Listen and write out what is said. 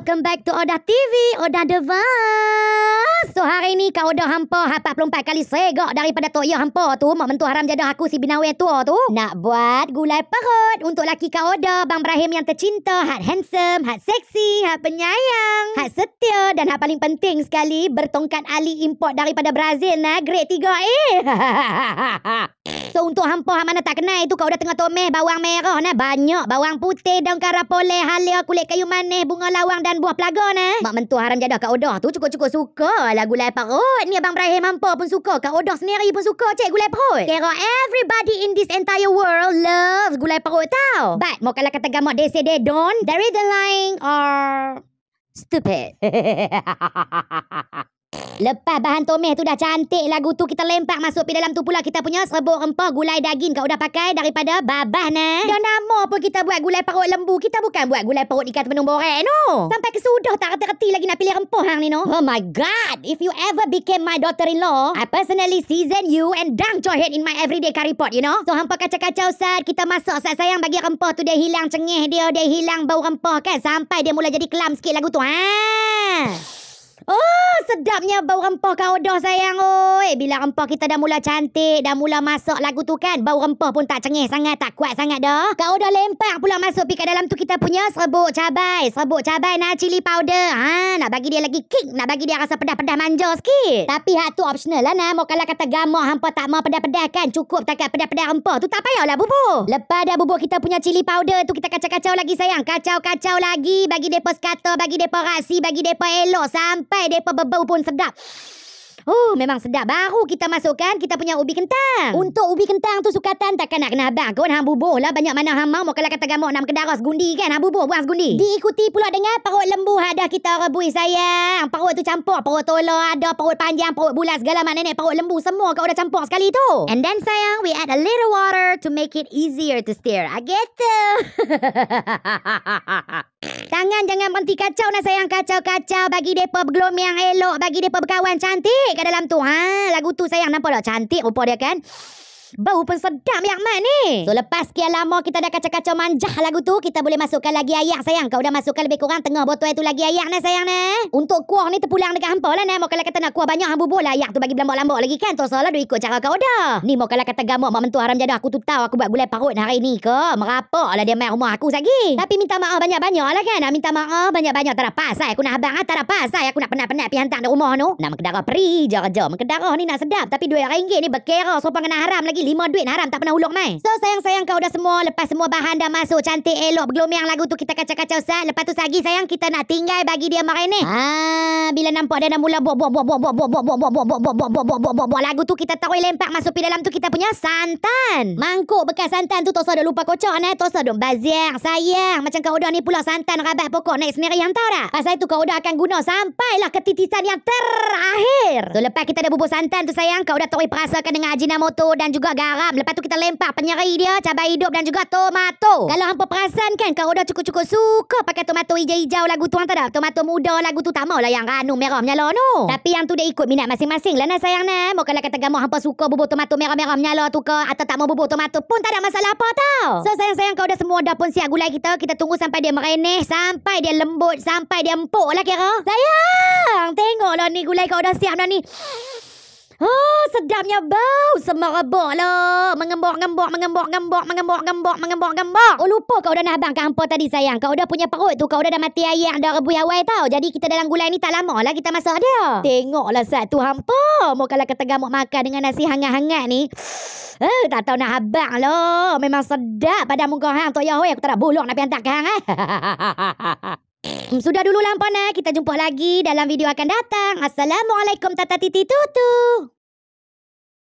welcome back to Odah TV, Odah Devas. So hari ni kau Odah hampa 44 kali segak daripada tok ya hampa tu mak mentua haram jadah aku si binawi tua tu nak buat gulai perut untuk laki kau Odah, Bang Ibrahim yang tercinta, hot handsome, hot seksi, hot penyayang, hot setia dan hot paling penting sekali bertongkat ali import daripada Brazil nah, grade 3A. So untuk hampa hak mana tak kenal itu kau Odah tengah tomeh bawang merah nah, banyak bawang putih, daun karapoleh, halia, kulit kayu manis, bunga lawang dan buah pelaga nah. Mak mentua haram jadah Kak Odah tu cukup-cukup suka lah gulai perut ni. Abang Ibrahim hampa pun suka, Kak Odah sendiri pun suka cik gulai perut. Kira everybody in this entire world loves gulai perut tau. But mau kalau kata gamak they say they don't, there is the lying or stupid. Lepas bahan tomeh tu dah cantik lagu tu, kita lempak masuk pi dalam tu pula kita punya serbuk rempah gulai daging kau dah pakai daripada babah nah. Dan nama pun kita buat gulai perut lembu, kita bukan buat gulai perut ikan temenung borek no. Sampai kesudah tak reti-reti lagi nak pilih rempah hang ni no. Oh my god, if you ever became my daughter-in-law, I personally season you and dunk your head in my everyday curry pot, you know. So hampa kacau-kacau sat, kita masak sat sayang bagi rempah tu dia hilang cengih dia hilang bau rempah kan, sampai dia mula jadi kelam sikit lagu tu. Oh, sedapnya bau rempah Kak Odah sayang oi. Bila rempah kita dah mula cantik, dah mula masak lagu tu kan, bau rempah pun tak cengih sangat, tak kuat sangat dah. Kak Odah lempak pula masuk pi kat dalam tu kita punya serbuk cabai nah, cili powder. Nak bagi dia lagi kick, nak bagi dia rasa pedas-pedas manja sikit. Tapi hak tu optional lah nah. Mau kalau kata gamak hampa tak mau pedas-pedas kan, cukup takat pedas-pedas rempah tu tak payahlah bubur. Lepas dah bubur kita punya cili powder tu kita kacau-kacau lagi sayang, kacau-kacau lagi, bagi depa sekata, bagi depa rasi, bagi depa elok sampai depa berbau pun sedap. Oh, memang sedap. Baru kita masukkan kita punya ubi kentang. Untuk ubi kentang tu sukatan takkan nak kena abang kau hang bubuh lah banyak mana hang mau kalau kata gamak nak kedaras gundi kan, hang bubuh buang gundi. Diikuti pula dengan perut lembu dah kita rebus sayang. Perut tu campur, perut tola ada, perut panjang, perut bulat, segala mak nenek, perut lembu semua kau dah campur sekali tu. And then sayang, we add a little water to make it easier to stir. Gitu. Tangan jangan berhenti kacau nak sayang, kacau-kacau bagi depa bergelom yang elok, bagi depa berkawan cantik kat dalam tu. Lagu tu sayang nampak tak cantik rupa dia kan? Bau pun sedap yang mat ni. So lepas sekian lama kita dah kacau-kacau manjah lagu tu, kita boleh masukkan lagi ayak sayang. Kau dah masukkan lebih kurang tengah botol tu lagi ayak nah sayang nah. Untuk kuah ni terpulang dekat hampa lah nah. Mau kalau kata nak kuah banyak hang bubur lah ayak tu bagi berlambak-lambak lagi kan. Tu salah dia ikut cara kau dah. Ni mau kalau kata gamak mak mentua haram jadah aku tu tahu aku buat gulai parut hari ni ke. Merapak lah dia main rumah aku lagi. Tapi minta maaf banyak-banyak lah kan. Nak minta maaf banyak-banyak tak ada pasal. Aku nak abang tak ada pasal. Aku nak penat-penat pergi hantar di rumah tu. Nak menkedara peri je-je. Menkedara ni nak sedap. Tapi RM2 ni berkira sopan kena haram lagi. 5 duit haram tak pernah ulok mai. So sayang-sayang kau dah semua, lepas semua bahan dah masuk cantik elok bergelomang lagu tu kita kacau-kacau sat. Lepas tu sagi sayang kita nak tinggal bagi dia marinate. Bila nampak dia dah mula buak lagu tu kita taruh lempak masuk pi dalam tu kita punya santan. Mangkuk bekas santan tu tosa dah lupa kocok nah, tosa dong baziak sayang. Macam kau Odah ni pula santan rabat pokok naik sendiri yang tahu tak? Pasal itu kau Odah akan guna sampailah ke titisan yang terakhir. So lepas kita dah bubur santan tu sayang, kau Odah taruh perasakan dengan ajinomoto dan juga garam. Lepas tu kita lempak penyeri dia, cabai hidup dan juga tomato. Kalau hampa perasan kan kau Odah cukup-cukup suka pakai tomato hijau-hijau lagu tu tak ada. Tomato muda lagu tu tak maulah yang ranu merah menyala no. Tapi yang tu dia ikut minat masing-masing lah nah sayang nah. Mau kalau kata gamak hampa suka bubur tomato merah-merah menyala tu ke atau tak mau bubur tomato pun tak ada masalah apa tau. So sayang-sayang kau Odah semua dah pun siap gulai kita. Kita tunggu sampai dia merenih, sampai dia lembut, sampai dia empuk lah kira. Sayang, tengoklah ni gulai kau Odah siap dah ni. Oh, sedapnya bau semerbak lah. Mengembok. Oh, lupa kau Odah nak abang kat hampa tadi sayang. Kau Odah punya perut tu kau Odah dah mati air dah rebus awal tau. Jadi kita dalam gulai ni tak lama lah kita masak dia. Tengoklah satu hampa. Mau kalau kata gamak makan dengan nasi hangat-hangat ni. Tak tahu nak abang lah. Memang sedap pada muka hang tu ya. Aku tak ada buluk nak pergi hantar ke hang Sudah dulu lampa nah. Kita jumpa lagi dalam video akan datang. Assalamualaikum tata titi tutu.